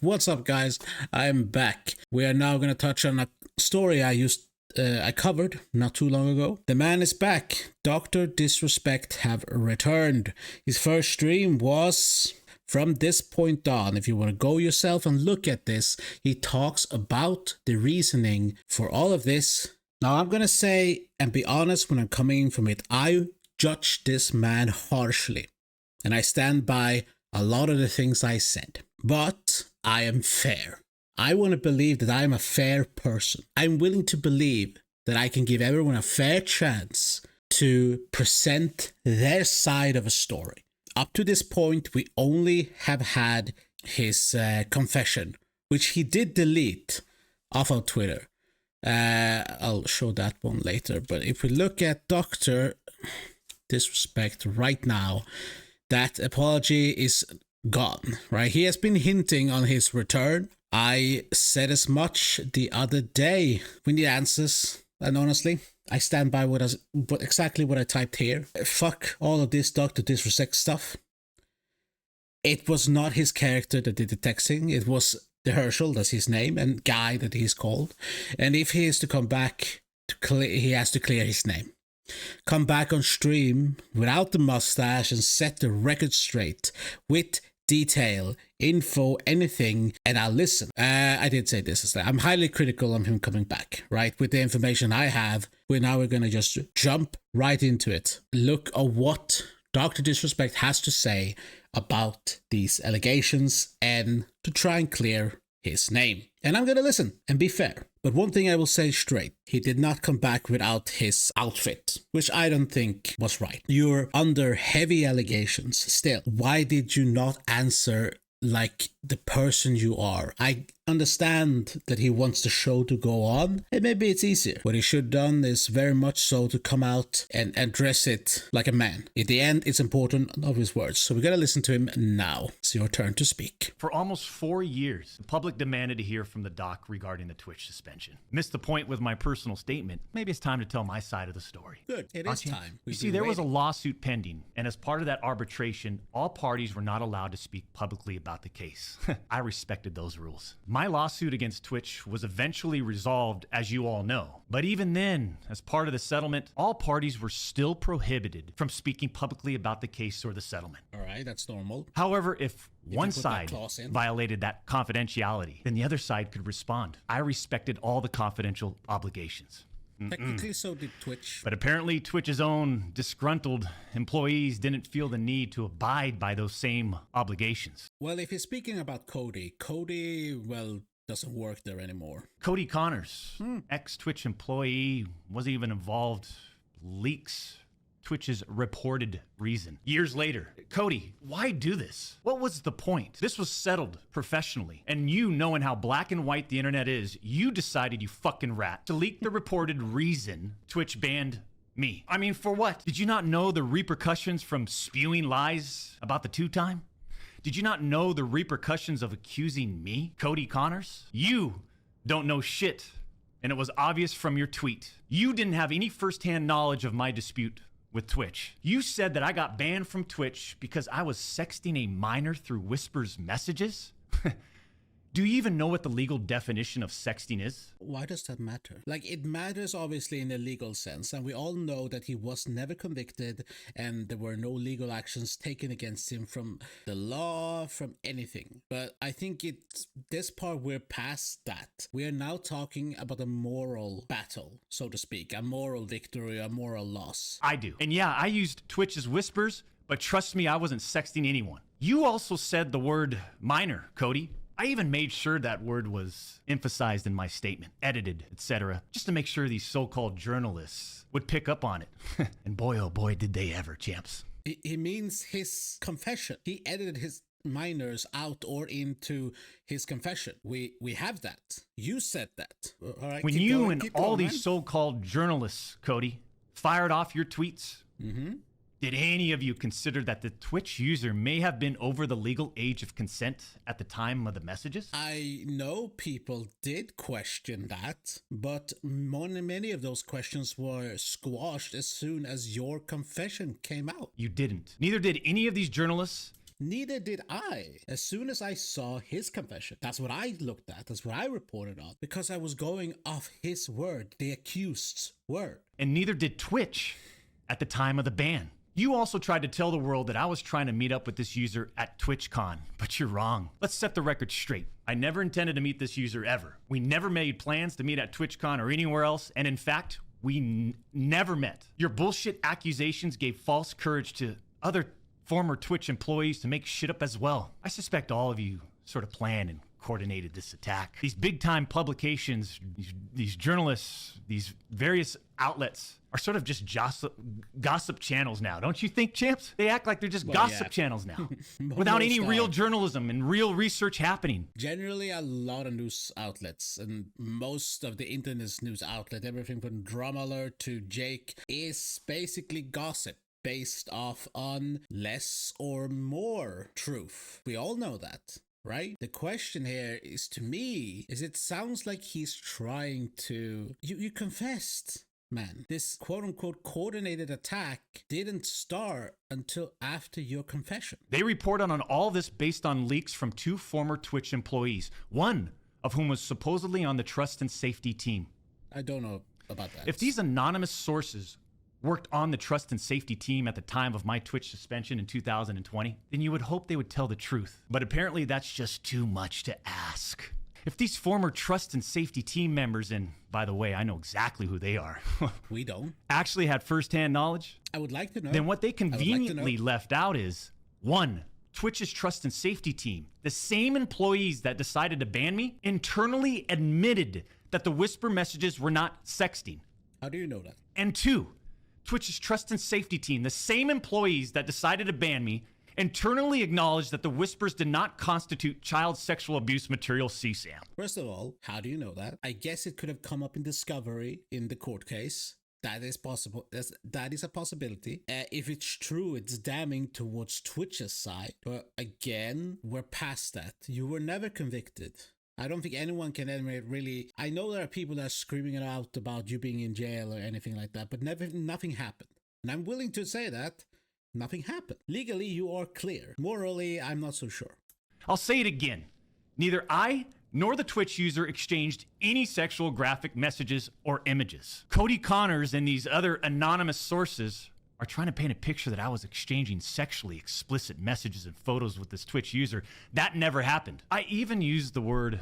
What's up, guys? I'm back. We are now going to touch on a story I covered not too long ago. The man is back. Dr. Disrespect have returned. His first stream was from this point on. If you want to go yourself and look at this, he talks about the reasoning for all of this. Now, I'm going to say and be honest when I'm coming from it. I judge this man harshly, and I stand by a lot of the things I said. But I am fair. I want to believe that I am a fair person. I'm willing to believe that I can give everyone a fair chance to present their side of a story. Up to this point, we only have had his confession, which he did delete off of Twitter. I'll show that one later. But if we look at Dr. Disrespect right now, that apology is gone, right? He has been hinting on his return. I said as much the other day. We need answers, and honestly, I stand by exactly what I typed here. Fuck all of this Dr. Disrespect stuff. It was not his character that did the texting. It was the Herschel, that's his name, and Guy that he's called. And if he is to come back, he has to clear his name. Come back on stream without the mustache and set the record straight with detail, info, anything, and I'll listen. I did say this. I'm highly critical of him coming back, right? With the information I have, we're going to just jump right into it. Look at what Dr. Disrespect has to say about these allegations and to try and clear his name. And I'm going to listen and be fair. But one thing I will say straight, he did not come back without his outfit, which I don't think was right. You're under heavy allegations still. Why did you not answer like the person you are? I understand that he wants the show to go on, and maybe it's easier. What he should have done is very much so to come out and address it like a man. At the end, it's important of his words. So we gotta listen to him now. It's your turn to speak. For almost 4 years, the public demanded to hear from the doc regarding the Twitch suspension. Missed the point with my personal statement. Maybe it's time to tell my side of the story. Good, it is time. You see, there was a lawsuit pending, and as part of that arbitration, all parties were not allowed to speak publicly about the case. I respected those rules. My lawsuit against Twitch was eventually resolved, as you all know. But even then, as part of the settlement, all parties were still prohibited from speaking publicly about the case or the settlement. All right, that's normal. However, if one side violated that confidentiality, then the other side could respond. I respected all the confidential obligations. Technically, so did Twitch. But apparently, Twitch's own disgruntled employees didn't feel the need to abide by those same obligations. Well, if you're speaking about Cody, well, doesn't work there anymore. Cody Connors, ex-Twitch employee, wasn't even involved. Leaks Twitch's reported reason. Years later, Cody, why do this? What was the point? This was settled professionally. And you, knowing how black and white the internet is, you decided, you fucking rat, to leak the reported reason Twitch banned me. I mean, for what? Did you not know the repercussions from spewing lies about the two-time? Did you not know the repercussions of accusing me, Cody Connors? You don't know shit, and it was obvious from your tweet. You didn't have any firsthand knowledge of my dispute with Twitch. You said that I got banned from Twitch because I was sexting a minor through Whisper's messages? Do you even know what the legal definition of sexting is? Why does that matter? Like, it matters obviously in the legal sense, and we all know that he was never convicted and there were no legal actions taken against him from the law, from anything. But I think this part, we're past that. We are now talking about a moral battle, so to speak, a moral victory, a moral loss. I do. And yeah, I used Twitch's Whispers, but trust me, I wasn't sexting anyone. You also said the word minor, Cody. I even made sure that word was emphasized in my statement, edited, etc., just to make sure these so-called journalists would pick up on it. And boy, oh boy, did they ever, champs. He means his confession. He edited his minors out or into his confession. We have that. You said that. All right. When you and all these so-called journalists, Cody, fired off your tweets, did any of you consider that the Twitch user may have been over the legal age of consent at the time of the messages? I know people did question that, but many of those questions were squashed as soon as your confession came out. You didn't. Neither did any of these journalists, Neither did I. As soon as I saw his confession, that's what I looked at, that's what I reported on, because I was going off his word, the accused's word. And neither did Twitch at the time of the ban. You also tried to tell the world that I was trying to meet up with this user at TwitchCon, but you're wrong. Let's set the record straight. I never intended to meet this user ever. We never made plans to meet at TwitchCon or anywhere else, and in fact, we never met. Your bullshit accusations gave false courage to other former Twitch employees to make shit up as well. I suspect all of you sort of planned and coordinated this attack. These big-time publications, these journalists, these various outlets are sort of just gossip channels now. Don't you think, champs? They act like they're just gossip channels now without any real journalism and real research happening. Generally, a lot of news outlets and most of the internet's news outlet, everything from Drama Alert to Jake, is basically gossip based off on less or more truth. We all know that. Right? The question here is, to me, is it sounds like he's trying to... You confessed, man. This quote-unquote coordinated attack didn't start until after your confession. They reported on all this based on leaks from 2 former Twitch employees, one of whom was supposedly on the trust and safety team. I don't know about that. If these anonymous sources worked on the trust and safety team at the time of my Twitch suspension in 2020, then you would hope they would tell the truth. But apparently that's just too much to ask. If these former trust and safety team members, and by the way, I know exactly who they are. We don't. Actually had firsthand knowledge. I would like to know. Then what they conveniently left out is, 1, Twitch's trust and safety team, the same employees that decided to ban me, internally admitted that the whisper messages were not sexting. How do you know that? And 2, Twitch's trust and safety team, the same employees that decided to ban me, internally acknowledged that the whispers did not constitute child sexual abuse material CSAM. First of all, how do you know that? I guess it could have come up in discovery in the court case. That is possible. That is a possibility. If it's true, it's damning towards Twitch's side. But again, we're past that. You were never convicted. I don't think anyone can ever really... I know there are people that are screaming it out about you being in jail or anything like that, but nothing happened. And I'm willing to say that nothing happened. Legally, you are clear. Morally, I'm not so sure. I'll say it again. Neither I nor the Twitch user exchanged any sexual graphic messages or images. Cody Connors and these other anonymous sources are trying to paint a picture that I was exchanging sexually explicit messages and photos with this Twitch user. That never happened. I even used the word...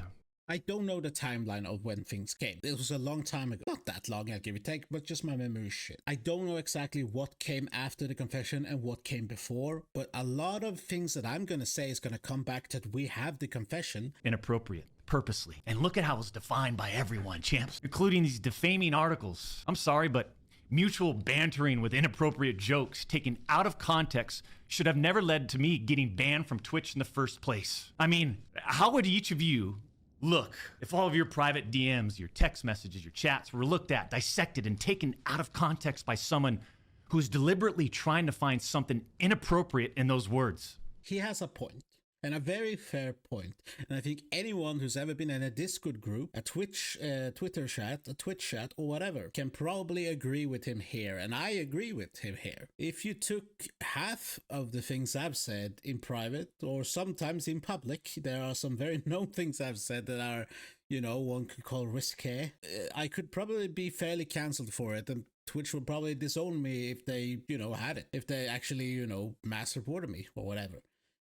I don't know the timeline of when things came. It was a long time ago. Not that long, I'll give it take, but just my memory shit. I don't know exactly what came after the confession and what came before, but a lot of things that I'm gonna say is gonna come back that we have the confession. Inappropriate. Purposely. And look at how it's defined by everyone, champs. Including these defaming articles. I'm sorry, but... mutual bantering with inappropriate jokes taken out of context should have never led to me getting banned from Twitch in the first place. I mean, how would each of you look if all of your private DMs, your text messages, your chats were looked at, dissected, and taken out of context by someone who's deliberately trying to find something inappropriate in those words? He has a point. And a very fair point. And I think anyone who's ever been in a Discord group, a Twitch, Twitter chat, a Twitch chat, or whatever, can probably agree with him here. And I agree with him here. If you took half of the things I've said in private, or sometimes in public, there are some very known things I've said that are, you know, one could call risque. I could probably be fairly cancelled for it. And Twitch would probably disown me if they, you know, had it. If they actually, you know, mass reported me or whatever.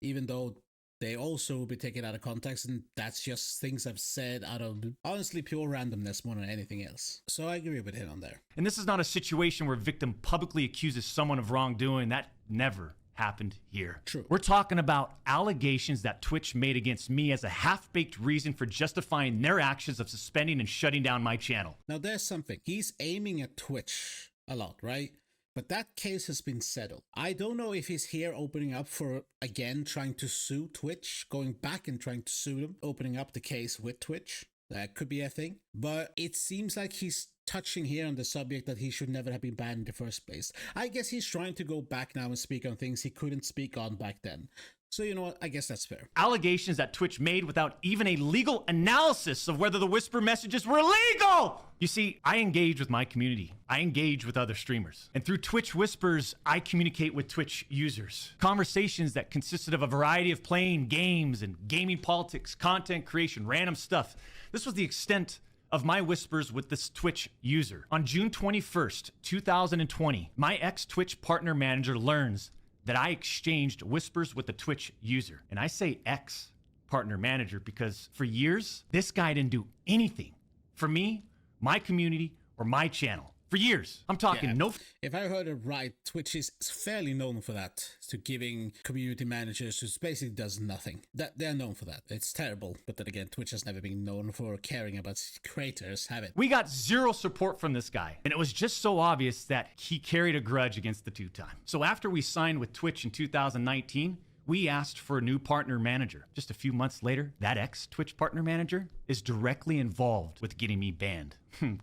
Even though... they also will be taken out of context, and that's just things I've said out of, honestly, pure randomness more than anything else. So I agree with him on there. And this is not a situation where a victim publicly accuses someone of wrongdoing. That never happened here. True. We're talking about allegations that Twitch made against me as a half-baked reason for justifying their actions of suspending and shutting down my channel. Now there's something. He's aiming at Twitch a lot, right? But that case has been settled. I don't know if he's here opening up for, again, trying to sue Twitch, going back and trying to sue them, opening up the case with Twitch. That could be a thing. But it seems like he's touching here on the subject that he should never have been banned in the first place. I guess he's trying to go back now and speak on things he couldn't speak on back then. So you know what? I guess that's fair. Allegations that Twitch made without even a legal analysis of whether the Whisper messages were legal. You see, I engage with my community. I engage with other streamers. And through Twitch Whispers, I communicate with Twitch users. Conversations that consisted of a variety of playing games and gaming politics, content creation, random stuff. This was the extent of my whispers with this Twitch user. On June 21st, 2020, my ex-Twitch partner manager learns that I exchanged whispers with the Twitch user. And I say ex-partner manager because for years, this guy didn't do anything for me, my community, or my channel. For years. I'm talking If I heard it right, Twitch is fairly known for that, to giving community managers who basically does nothing. That they're known for that. It's terrible, but then again, Twitch has never been known for caring about creators, have it? We got zero support from this guy, and it was just so obvious that he carried a grudge against the two-time. So after we signed with Twitch in 2019, we asked for a new partner manager. Just a few months later, that ex-Twitch partner manager is directly involved with getting me banned.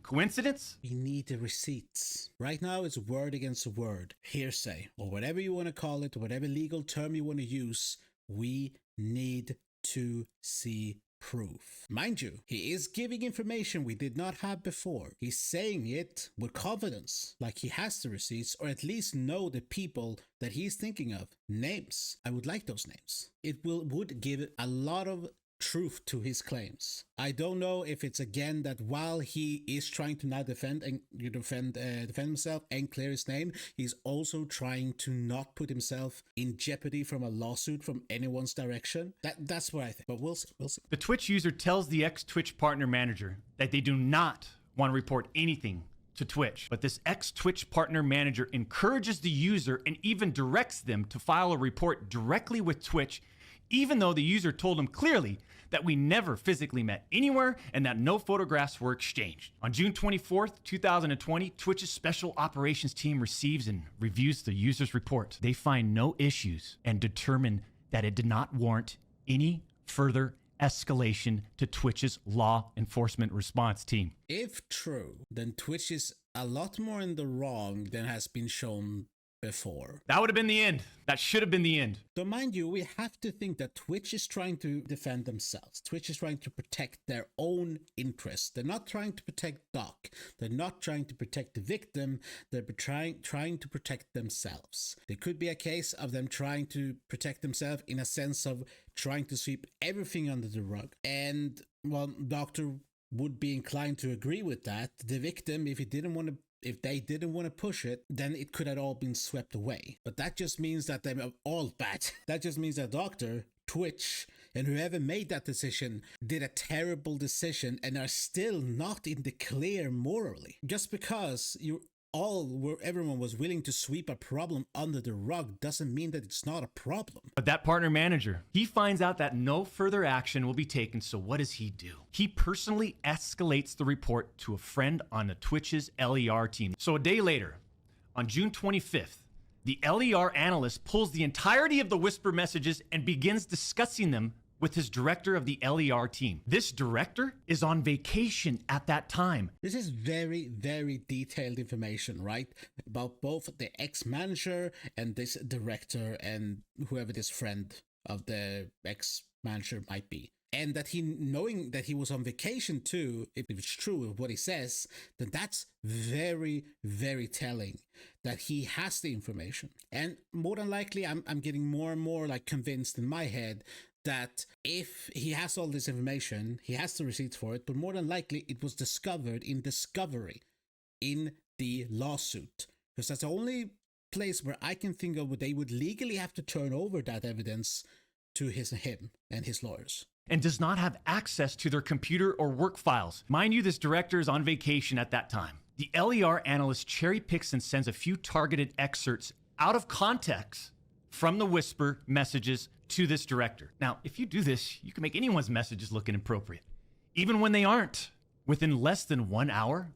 Coincidence? We need the receipts. Right now, it's word against word, hearsay, or whatever you want to call it, whatever legal term you want to use. We need to see proof. Mind you, he is giving information we did not have before. He's saying it with confidence, like he has the receipts, or at least know the people that he's thinking of. Names. I would like those names. It would give a lot of truth to his claims. I don't know if it's again that while he is trying to now defend himself and clear his name, he's also trying to not put himself in jeopardy from a lawsuit from anyone's direction. That's what I think. But we'll see. The Twitch user tells the ex-Twitch partner manager that they do not want to report anything to Twitch, but this ex-Twitch partner manager encourages the user and even directs them to file a report directly with Twitch, even though the user told him clearly that we never physically met anywhere and that no photographs were exchanged. On June 24th, 2020, Twitch's special operations team receives and reviews the user's report. They find no issues and determine that it did not warrant any further escalation to Twitch's law enforcement response team. If true, then Twitch is a lot more in the wrong than has been shown before. That would have been the end. That should have been the end. So mind you, we have to think that Twitch is trying to defend themselves. Twitch is trying to protect their own interests. They're not trying to protect Doc. They're not trying to protect the victim. They're trying to protect themselves. There could be a case of them trying to protect themselves in a sense of trying to sweep everything under the rug. And, well, Doctor would be inclined to agree with that. The victim, if they didn't want to push it, then it could have all been swept away. But that just means that they're all bad. That just means that Doctor, Twitch, and whoever made that decision did a terrible decision and are still not in the clear morally. Just because everyone was willing to sweep a problem under the rug doesn't mean that it's not a problem. But that partner manager, he finds out that no further action will be taken, so what does he do? He personally escalates the report to a friend on the Twitch's LER team. So a day later, on June 25th, the LER analyst pulls the entirety of the Whisper messages and begins discussing them with his director of the LER team. This director is on vacation at that time. This is very, very detailed information, right? About both the ex-manager and this director and whoever this friend of the ex-manager might be. And that knowing that he was on vacation too, if it's true of what he says, then that's very, very telling that he has the information. And more than likely, I'm getting more and more like convinced in my head that if he has all this information, he has the receipts for it, but more than likely it was discovered in Discovery in the lawsuit. Because that's the only place where I can think of where they would legally have to turn over that evidence to him and his lawyers. And does not have access to their computer or work files. Mind you, this director is on vacation at that time. The LER analyst cherry picks and sends a few targeted excerpts out of context from the Whisper messages to this director. Now, if you do this, you can make anyone's messages look inappropriate, even when they aren't. Within less than 1 hour,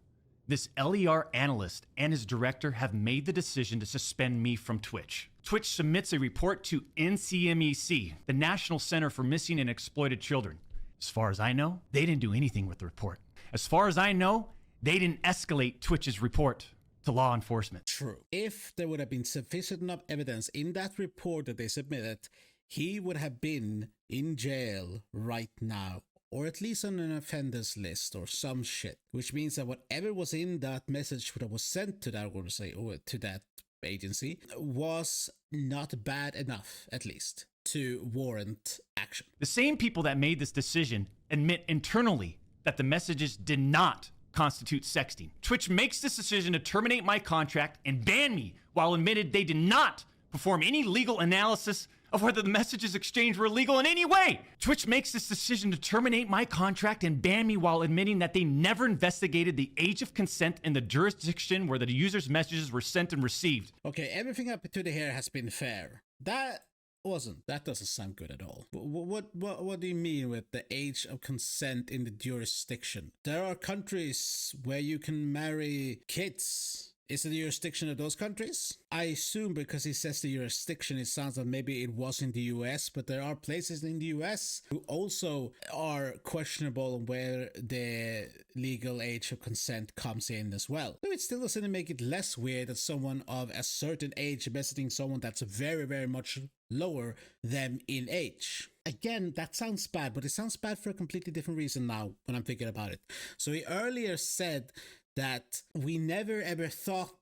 this LER analyst and his director have made the decision to suspend me from Twitch. Twitch submits a report to NCMEC, the National Center for Missing and Exploited Children. As far as I know, they didn't do anything with the report. As far as I know, they didn't escalate Twitch's report to law enforcement. True. If there would have been sufficient enough evidence in that report that they submitted, he would have been in jail right now, or at least on an offenders list or some shit, which means that whatever was in that message that was sent to that organization or to that agency was not bad enough, at least, to warrant action. The same people that made this decision admit internally that the messages did not constitute sexting. Twitch makes this decision to terminate my contract and ban me while admitted they did not perform any legal analysis of whether the messages exchanged were illegal in any way. Twitch makes this decision to terminate my contract and ban me while admitting that they never investigated the age of consent in the jurisdiction where the user's messages were sent and received. Okay, everything up to the here has been fair. That doesn't sound good at all. What do you mean with the age of consent in the jurisdiction? There are countries where you can marry kids. Is it the jurisdiction of those countries? I assume because he says the jurisdiction, it sounds like maybe it was in the US, but there are places in the US who also are questionable where the legal age of consent comes in as well. So it still doesn't make it less weird that someone of a certain age messaging someone that's very, very much lower than in age. Again, that sounds bad, but it sounds bad for a completely different reason now when I'm thinking about it. So he earlier said that we never ever thought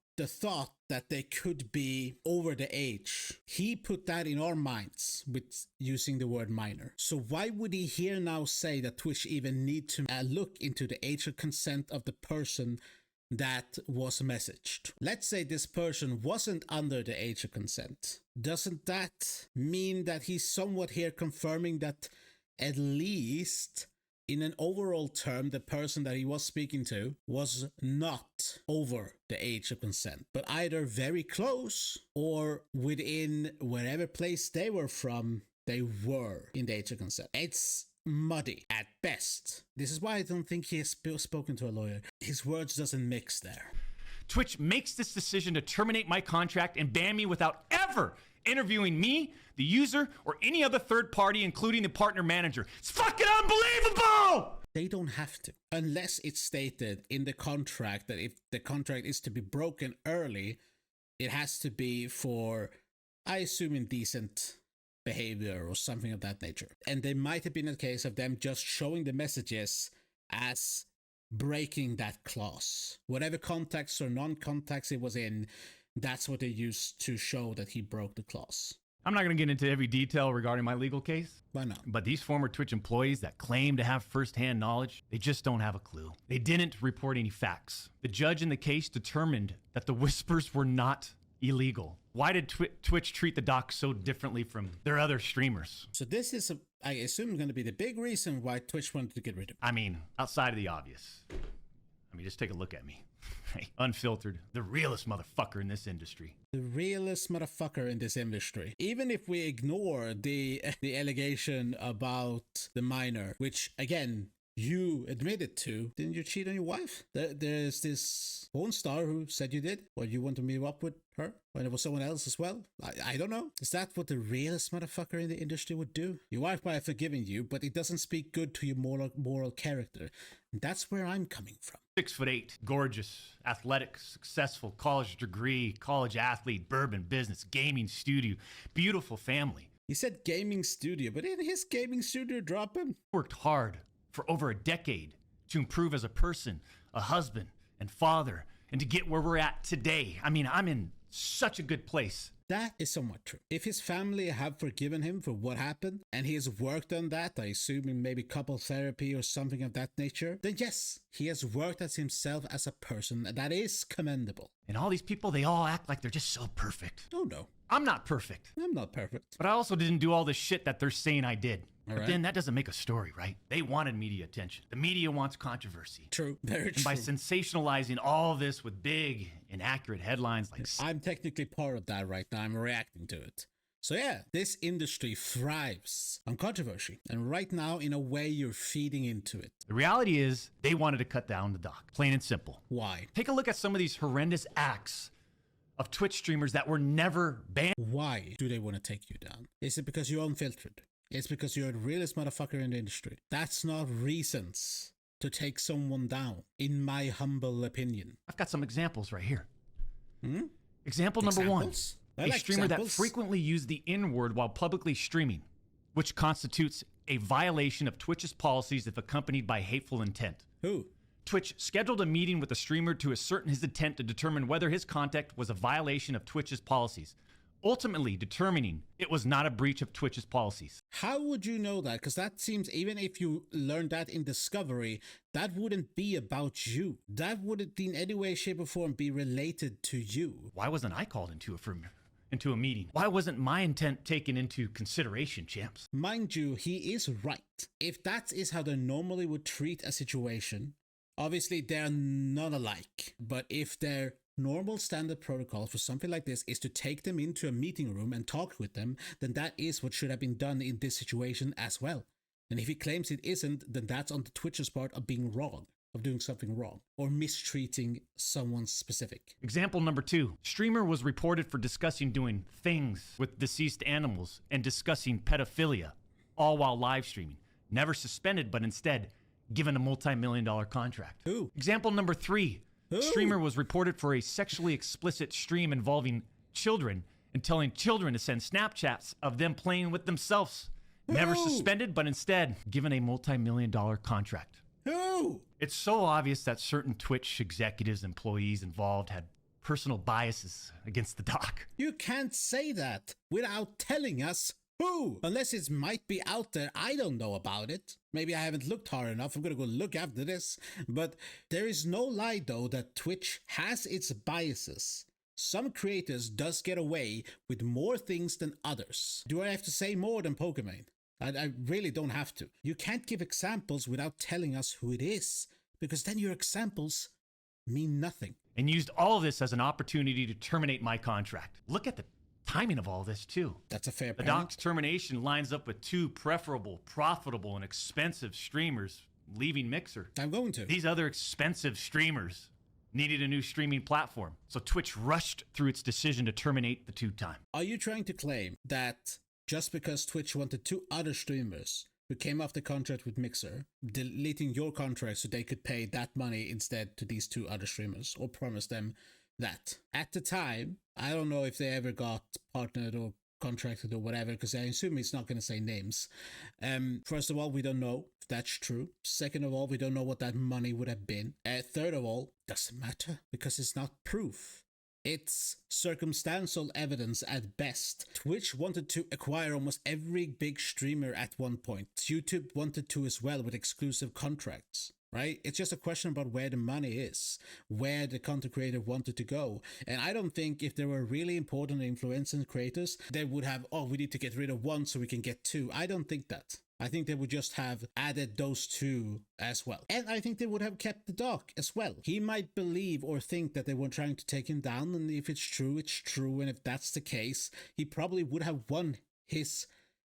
that they could be over the age. He put that in our minds with using the word minor. So why would he here now say that Twitch even need to look into the age of consent of the person that was messaged? Let's say this person wasn't under the age of consent. Doesn't that mean that he's somewhat here confirming that at least in an overall term, the person that he was speaking to was not over the age of consent, but either very close or within wherever place they were from, they were in the age of consent. It's muddy at best. This is why I don't think he has spoken to a lawyer. His words doesn't mix there. Twitch makes this decision to terminate my contract and ban me without ever interviewing me, the user, or any other third party, including the partner manager. It's fucking unbelievable! They don't have to, unless it's stated in the contract that if the contract is to be broken early, it has to be for, I assume, indecent behavior or something of that nature. And there might have been a case of them just showing the messages as breaking that clause. Whatever context or non-context it was in, that's what they used to show that he broke the clause. I'm not going to get into every detail regarding my legal case. Why not? But these former Twitch employees that claim to have firsthand knowledge, they just don't have a clue. They didn't report any facts. The judge in the case determined that the whispers were not illegal. Why did Twitch treat the doc so differently from their other streamers? So this is, I assume, going to be the big reason why Twitch wanted to get rid of it. I mean, outside of the obvious. I mean, just take a look at me. Unfiltered, the realest motherfucker in this industry. The realest motherfucker in this industry. Even if we ignore the allegation about the minor, which again, you admitted to. Didn't you cheat on your wife? There's this porn star who said you did. Well, you want to meet up with her when it was someone else as well? I don't know. Is that what the realest motherfucker in the industry would do? Your wife might have forgiven you, but it doesn't speak good to your moral character. And that's where I'm coming from. 6'8", gorgeous, athletic, successful, college degree, college athlete, bourbon business, gaming studio, beautiful family. He said gaming studio, but in his gaming studio drop him? Worked hard for over a decade to improve as a person, a husband, and father, and to get where we're at today. I mean, I'm in such a good place. That is somewhat true. If his family have forgiven him for what happened, and he has worked on that, I assume in maybe couple therapy or something of that nature, then yes, he has worked as himself as a person. That is commendable. And all these people, they all act like they're just so perfect. Oh no. I'm not perfect. I'm not perfect. But I also didn't do all this shit that they're saying I did. All but right. then that doesn't make a story, right? They wanted media attention. The media wants controversy. True. Very And true. by sensationalizing all this with big, inaccurate headlines like... I'm technically part of that right now. I'm reacting to it. So yeah, this industry thrives on controversy. And right now, in a way, you're feeding into it. The reality is, they wanted to cut down the doc. Plain and simple. Why? Take a look at some of these horrendous acts of Twitch streamers that were never banned. Why do they want to take you down? Is it because you're unfiltered? It's because you're the realest motherfucker in the industry. That's not reasons to take someone down, in my humble opinion. I've got some examples right here. Example number one. Examples? A like streamer that examples. frequently used the N-word while publicly streaming, which constitutes a violation of Twitch's policies if accompanied by hateful intent. Who? Twitch scheduled a meeting with the streamer to ascertain his intent to determine whether his conduct was a violation of Twitch's policies, ultimately determining it was not a breach of Twitch's policies. How would you know that? Because that seems, even if you learned that in Discovery, that wouldn't be about you. That wouldn't in any way, shape, or form be related to you. Why wasn't I called into a meeting? Why wasn't my intent taken into consideration, champs? Mind you, he is right. If that is how they normally would treat a situation, obviously they're not alike. But if their normal standard protocol for something like this is to take them into a meeting room and talk with them, then that is what should have been done in this situation as well. And if he claims it isn't, then that's on the Twitch's part of being wrong, of doing something wrong, or mistreating someone specific. Example number 2. Streamer was reported for discussing doing things with deceased animals and discussing pedophilia, all while live streaming. Never suspended, but instead given a multi-million-dollar contract. Who? Example number 3. Who? Streamer was reported for a sexually explicit stream involving children and telling children to send Snapchats of them playing with themselves. Never Who? suspended, but instead given a multi-million-dollar contract. Who? It's so obvious that certain Twitch executives, employees involved had personal biases against the doc. You can't say that without telling us who. Unless it might be out there, I don't know about it. Maybe I haven't looked hard enough. I'm gonna go look after this. But there is no lie though that Twitch has its biases. Some creators does get away with more things than others. Do I have to say more than Pokemon? I really don't have to. You can't give examples without telling us who it is, because then your examples mean nothing. And used all of this as an opportunity to terminate my contract. Look at the timing of all this too. That's a fair The point. doc's termination lines up with 2 preferable, profitable, and expensive streamers leaving Mixer. I'm going to. These other expensive streamers needed a new streaming platform, so Twitch rushed through its decision to terminate the 2-time. Are you trying to claim that just because Twitch wanted 2 other streamers who came off the contract with Mixer, deleting your contract so they could pay that money instead to these 2 other streamers, or promise them that? At the time, I don't know if they ever got partnered or contracted or whatever, because I assume it's not going to say names. First of all, we don't know if that's true. Second of all, we don't know what that money would have been. Third of all, doesn't matter because it's not proof. It's circumstantial evidence at best. Twitch wanted to acquire almost every big streamer at one point. YouTube wanted to as well with exclusive contracts, right? It's just a question about where the money is, where the content creator wanted to go. And I don't think if there were really important influencers creators, they would have, oh, we need to get rid of 1 so we can get 2. I don't think that. I think they would just have added those 2 as well. And I think they would have kept the doc as well. He might believe or think that they were trying to take him down, and if it's true, it's true. And if that's the case, he probably would have won his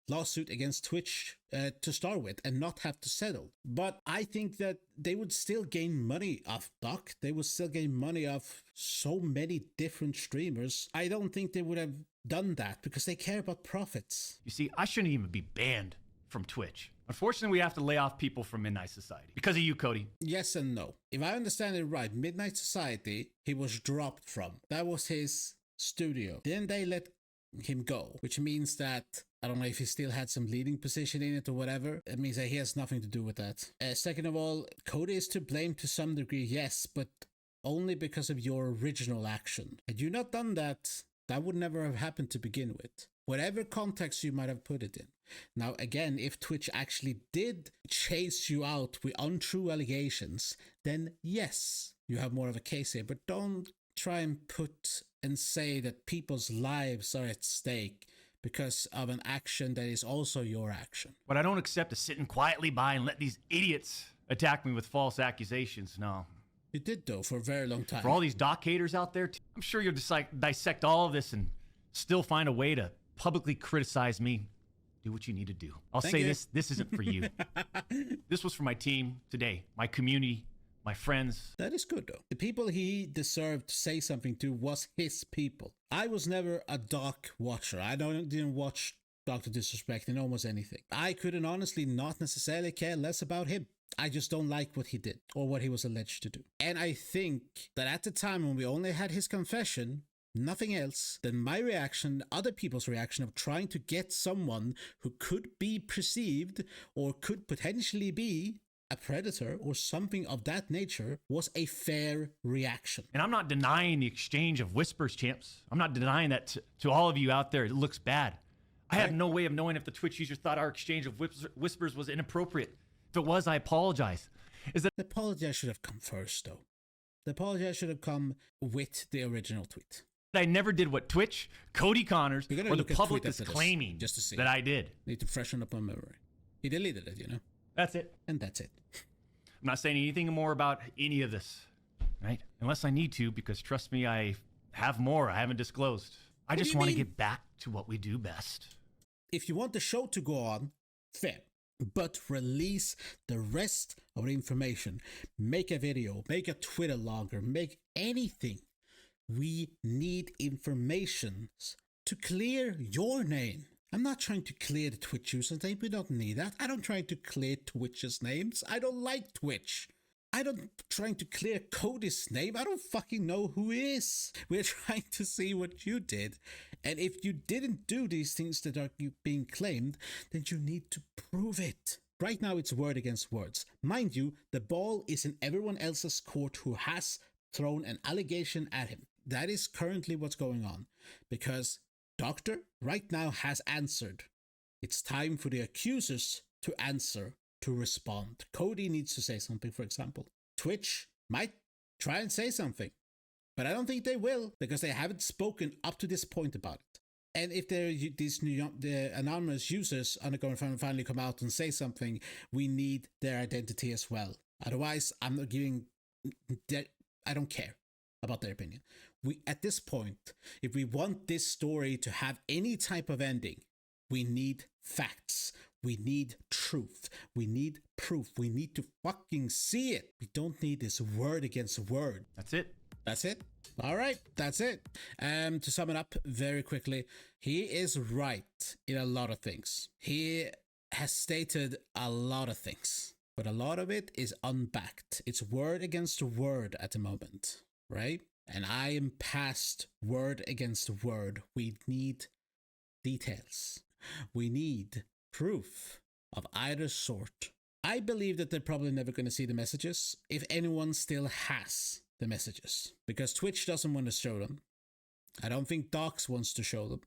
lawsuit against Twitch to start with and not have to settle. But I think that they would still gain money off Doc. They would still gain money off so many different streamers. I don't think they would have done that because they care about profits. You see, I shouldn't even be banned from Twitch. Unfortunately, we have to lay off people from Midnight Society. Because of you, Cody. Yes and no. If I understand it right, Midnight Society, he was dropped from. That was his studio. Then they let him go, which means that, I don't know if he still had some leading position in it or whatever. It means that he has nothing to do with that. Second of all, Cody is to blame to some degree, yes, but only because of your original action. Had you not done that, that would never have happened to begin with. Whatever context you might have put it in. Now, again, if Twitch actually did chase you out with untrue allegations, then yes, you have more of a case here. But don't try and put and say that people's lives are at stake because of an action that is also your action. What I don't accept is sitting quietly by and let these idiots attack me with false accusations. No. You did, though, for a very long time. For all these doc haters out there, I'm sure you'll dissect all of this and still find a way to publicly criticize me. Do what you need to do. I'll Thank say you. this isn't for you. This was for my team today, my community, my friends. That is good, though. The people he deserved to say something to was his people. I was never a Doc watcher. I didn't watch Dr. Disrespect in almost anything. I couldn't honestly not necessarily care less about him. I just don't like what he did or what he was alleged to do. And I think that at the time when we only had his confession, nothing else than my reaction, other people's reaction of trying to get someone who could be perceived or could potentially be a predator or something of that nature was a fair reaction. And I'm not denying the exchange of whispers, champs. I'm not denying that to all of you out there. It looks bad. I have no way of knowing if the Twitch user thought our exchange of whispers was inappropriate. If it was, I apologize. The apology should have come first, though. The apology should have come with the original tweet. I never did what Twitch, Cody Connors, or the public is claiming just to see that I did. Need to freshen up my memory. He deleted it, you know? That's it. And that's it. I'm not saying anything more about any of this, right? Unless I need to, because trust me, I have more I haven't disclosed. I just want to get back to what we do best. If you want the show to go on, fair. But release the rest of the information. Make a video, make a Twitter logger, make anything. We need information to clear your name. I'm not trying to clear the Twitch user's name. We don't need that. I don't try to clear Twitch's names. I don't like Twitch. I don't trying to clear Cody's name. I don't fucking know who he is. We're trying to see what you did. And if you didn't do these things that are being claimed, then you need to prove it. Right now it's word against words. Mind you, the ball is in everyone else's court who has thrown an allegation at him. That is currently what's going on. Because Doctor right now has answered. It's time for the accusers to answer, to respond. Cody needs to say something, for example. Twitch might try and say something, but I don't think they will because they haven't spoken up to this point about it. And if the anonymous users are going to finally come out and say something, we need their identity as well. Otherwise, I'm not giving. I don't care about their opinion. At this point, if we want this story to have any type of ending, we need facts. We need truth. We need proof. We need to fucking see it. We don't need this word against word. That's it. That's it. All right, that's it. To sum it up very quickly, he is right in a lot of things. He has stated a lot of things, but a lot of it is unbacked. It's word against word at the moment, right? And I am past word against word. We need details. We need proof of either sort. I believe that they're probably never going to see the messages, if anyone still has the messages, because Twitch doesn't want to show them. I don't think Docs wants to show them,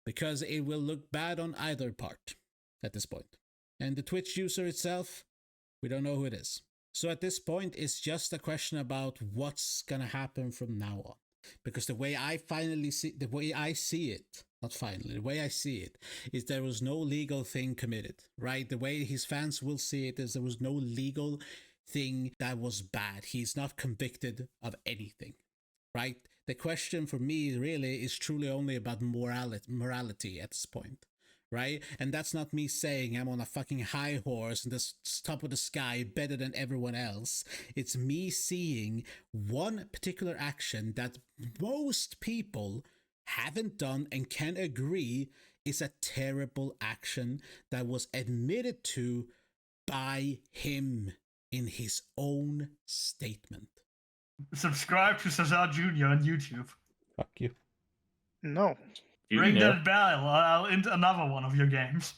because it will look bad on either part at this point. And the Twitch user itself, we don't know who it is. So at this point, it's just a question about what's going to happen from now on. Because the way I see it, is there was no legal thing committed, right? The way his fans will see it is there was no legal thing that was bad. He's not convicted of anything, right? The question for me really is truly only about morality at this point, right? And that's not me saying I'm on a fucking high horse and the top of the sky better than everyone else. It's me seeing one particular action that most people haven't done and can agree is a terrible action that was admitted to by him in his own statement. Subscribe to Cesar Jr. on YouTube. Fuck you. No. Ring that bell. I'll into another one of your games.